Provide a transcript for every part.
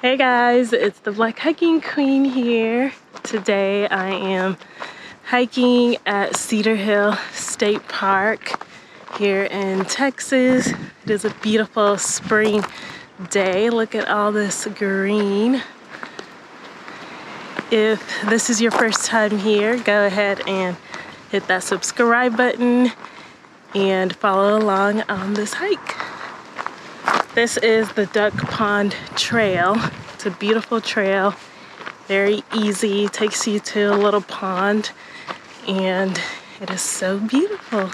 Hey guys, it's the Black Hiking Queen here. Today I am hiking at Cedar Hill State Park here in Texas. It is a beautiful spring day. Look at all this green. If this is your first time here, go ahead and hit that subscribe button and follow along on this hike. This is the Duck Pond Trail. It's a beautiful trail, very easy, takes you to a little pond, and it is so beautiful.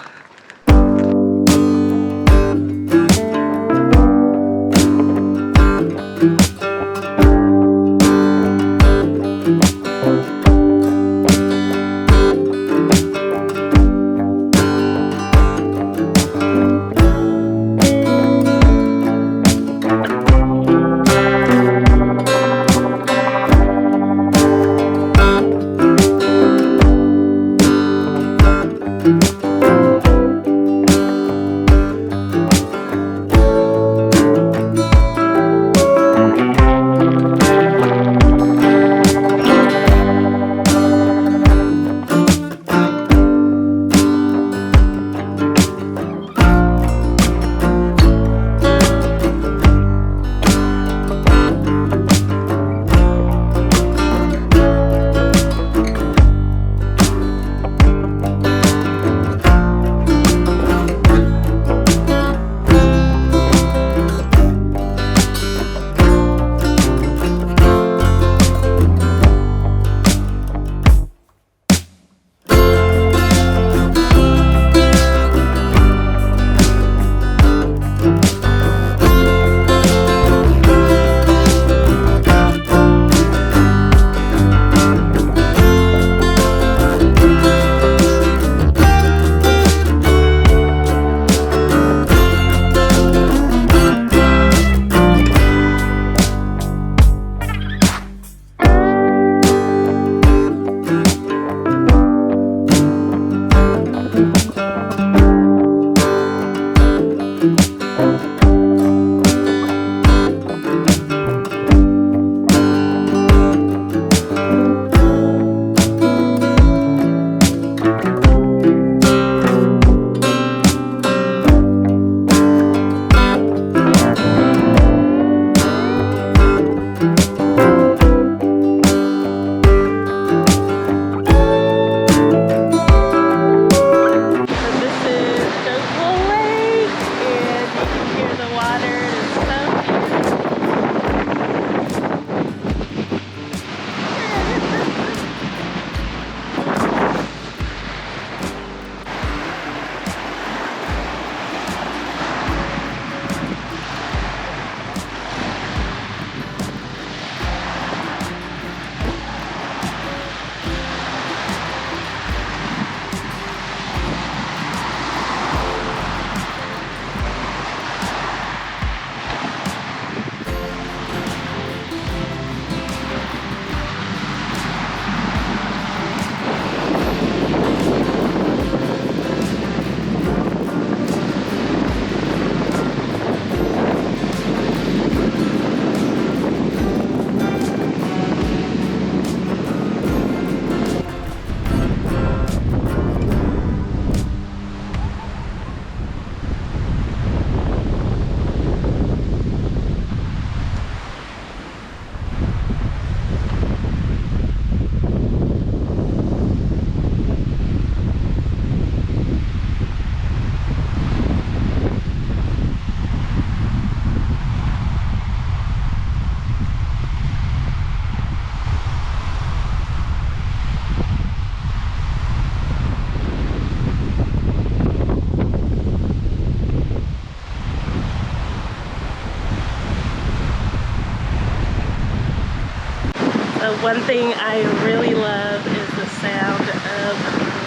One thing I really love is the sound of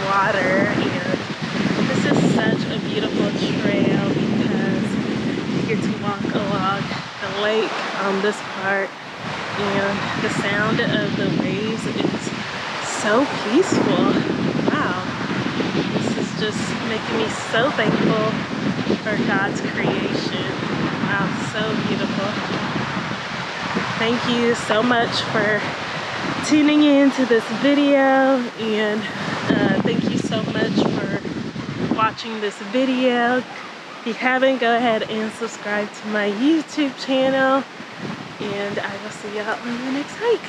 water, and this is such a beautiful trail because you get to walk along the lake on this part, and the sound of the waves is so peaceful. Wow, this is just making me so thankful for God's creation. Wow, so beautiful. thank you so much for tuning in to this video, and thank you so much for watching this video. If you haven't, go ahead and subscribe to my YouTube channel, and I will see y'all on the next hike.